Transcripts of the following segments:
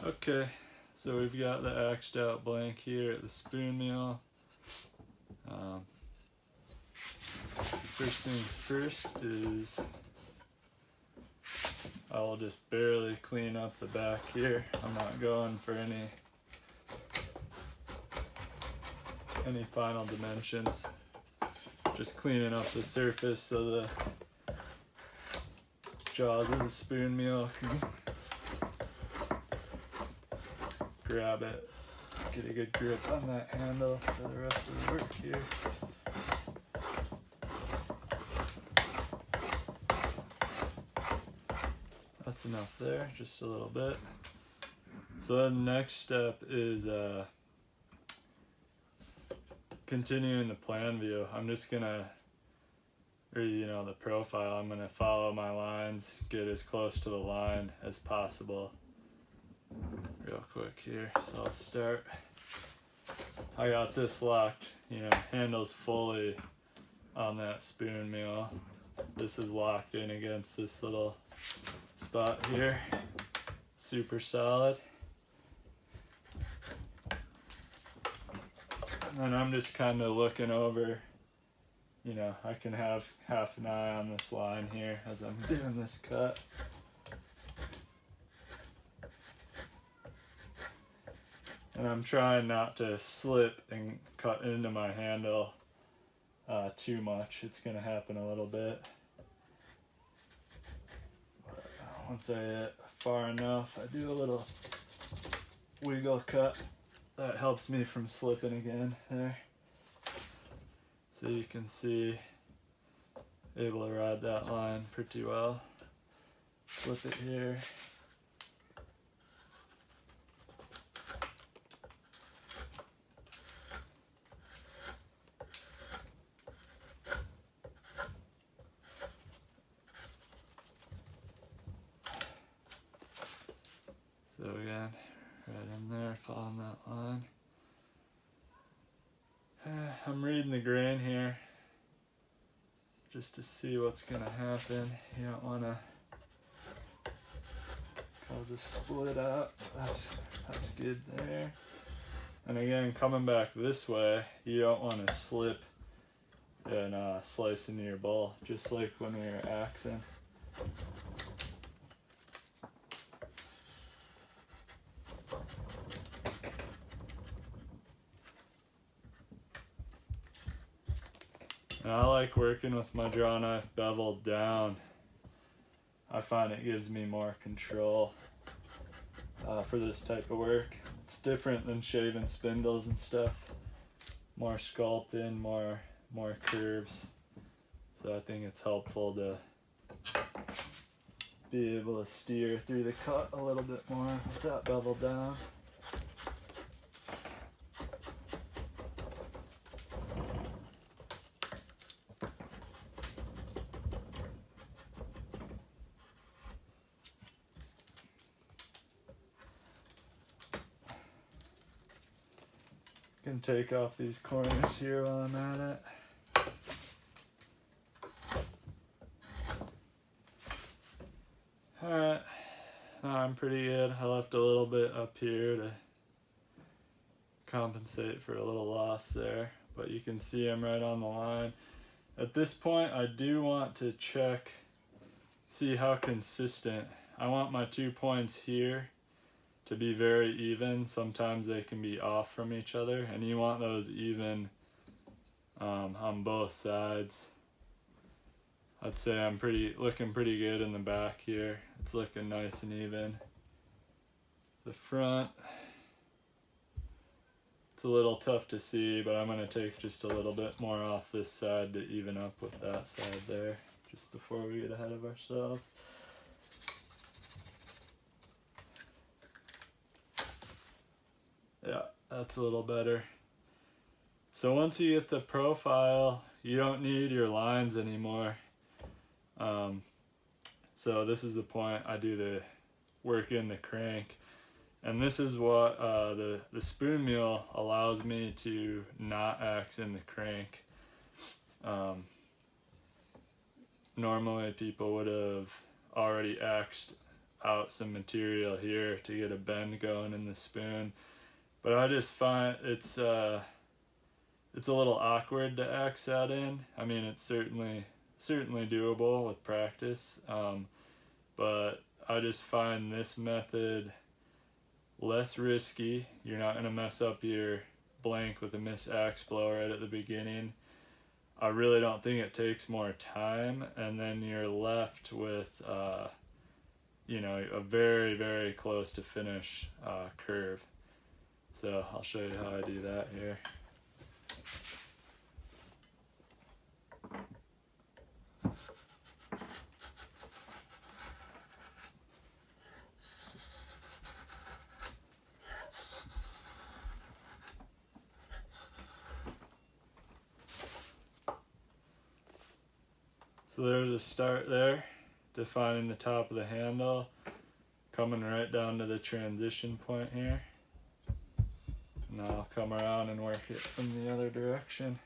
Okay, so we've got the axed out blank here at the spoon mill. First thing first is I'll just barely clean up the back here. I'm not going for any final dimensions. Just cleaning up the surface so the jaws of the spoon meal can grab it, get a good grip on that handle for the rest of the work here. That's enough there, just a little bit. So then the next step is continuing the plan view. I'm just gonna, the profile, I'm gonna follow my lines, get as close to the line as possible. Real quick here, so I'll start. I got this locked, handles fully on that spoon meal. This is locked in against this little spot here, super solid. And I'm just kind of looking over, I can have half an eye on this line here as I'm doing this cut. And I'm trying not to slip and cut into my handle too much. It's going to happen a little bit. But once I get far enough, I do a little wiggle cut. That helps me from slipping again there. So you can see, able to ride that line pretty well. Flip it here. So again, right in there, following that line. I'm reading the grain here just to see what's gonna happen. You don't wanna cause a split up. That's good there. And again, coming back this way, you don't wanna slip and slice into your bowl, just like when we were axing. And I like working with my draw knife beveled down. I find it gives me more control for this type of work. It's different than shaving spindles and stuff. More sculpting, more curves. So I think it's helpful to be able to steer through the cut a little bit more with that beveled down. Can take off these corners here while I'm at it. Alright, I'm pretty good. I left a little bit up here to compensate for a little loss there, but you can see I'm right on the line. At this point, I do want to check, see how consistent. I want my 2 points here to be very even. Sometimes they can be off from each other, and you want those even on both sides. I'd say I'm looking pretty good in the back here. It's looking nice and even. The front, it's a little tough to see, but I'm gonna take just a little bit more off this side to even up with that side there, just before we get ahead of ourselves. Yeah, that's a little better. So once you get the profile, you don't need your lines anymore. So this is the point I do the work in the crank. And this is what the spoon meal allows me to not axe in the crank. Normally people would have already axed out some material here to get a bend going in the spoon. But I just find it's a little awkward to axe that in. I mean, it's certainly doable with practice, but I just find this method less risky. You're not going to mess up your blank with a missed axe blow right at the beginning. I really don't think it takes more time, and then you're left with you know, a very, very close to finish curve. So I'll show you how I do that here. So there's a start there, defining the top of the handle, coming right down to the transition point here. Now I'll come around and work it from the other direction.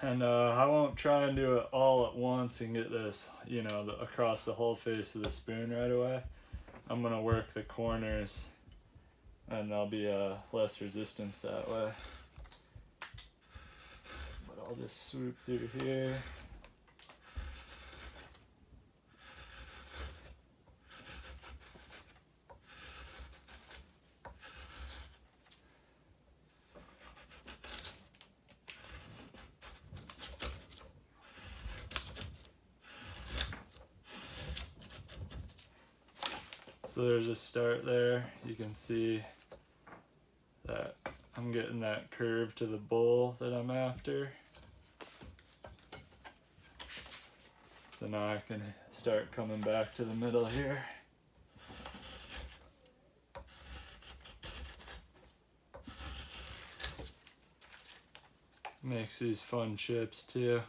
And I won't try and do it all at once and get this, you know, across the whole face of the spoon right away. I'm gonna work the corners, and there'll be less resistance that way. But I'll just swoop through here. So there's a start there. You can see that I'm getting that curve to the bowl that I'm after. So now I can start coming back to the middle here. Makes these fun chips too.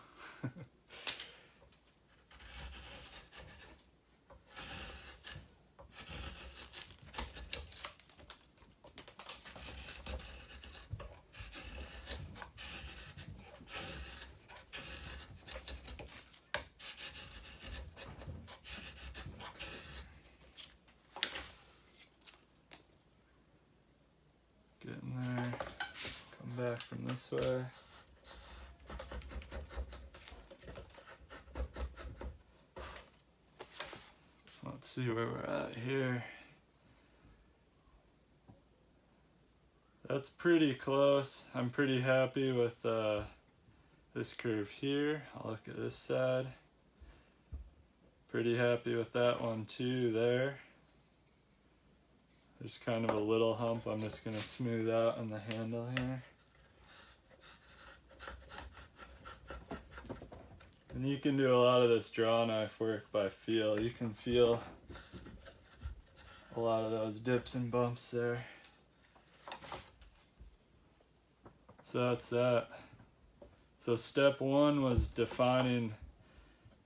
Getting there. Come back from this way. Let's see where we're at here. That's pretty close. I'm pretty happy with this curve here. I'll look at this side. Pretty happy with that one too there. There's kind of a little hump I'm just going to smooth out on the handle here. And you can do a lot of this draw knife work by feel. You can feel a lot of those dips and bumps there. So that's that. So step one was defining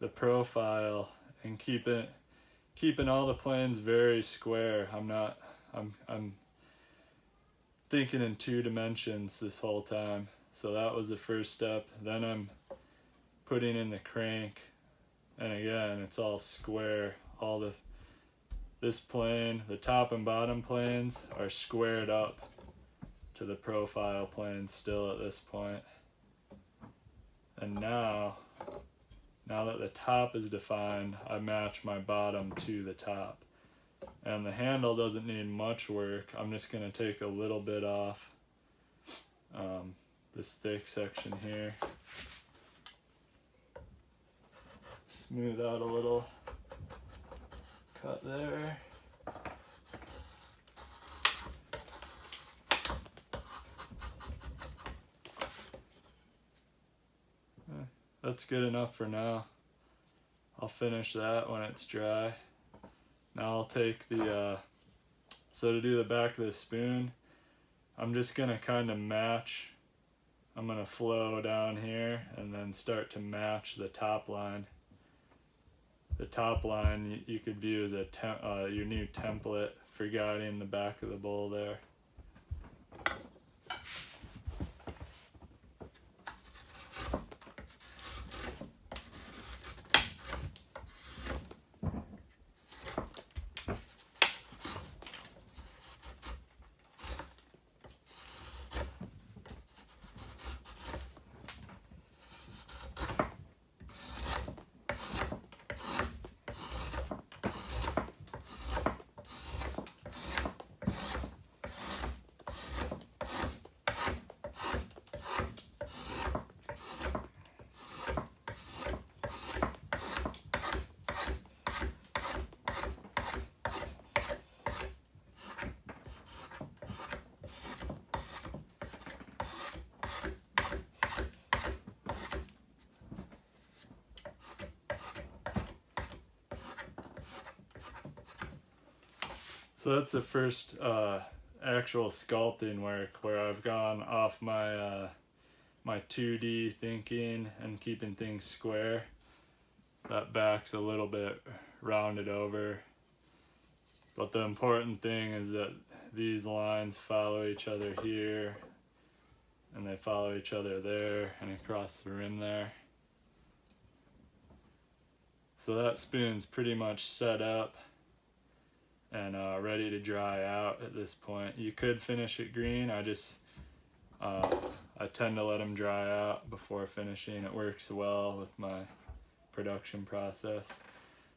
the profile and keeping all the planes very square. I'm thinking in 2 dimensions this whole time. So that was the first step. Then I'm putting in the crank, and again, it's all square. This plane, the top and bottom planes are squared up to the profile plane still at this point. And now that the top is defined, I match my bottom to the top. And the handle doesn't need much work. I'm just going to take a little bit off this thick section here. Smooth out a little cut there. That's good enough for now. I'll finish that when it's dry. Now I'll take so to do the back of the spoon, I'm just gonna kind of match. I'm gonna flow down here and then start to match the top line. The top line you could view as your new template for guiding the back of the bowl there. So that's the first actual sculpting work where I've gone off my my 2D thinking and keeping things square. That back's a little bit rounded over, but the important thing is that these lines follow each other here, and they follow each other there and across the rim there. So that spoon's pretty much set up and ready to dry out at this point. You could finish it green. I tend to let them dry out before finishing. It works well with my production process.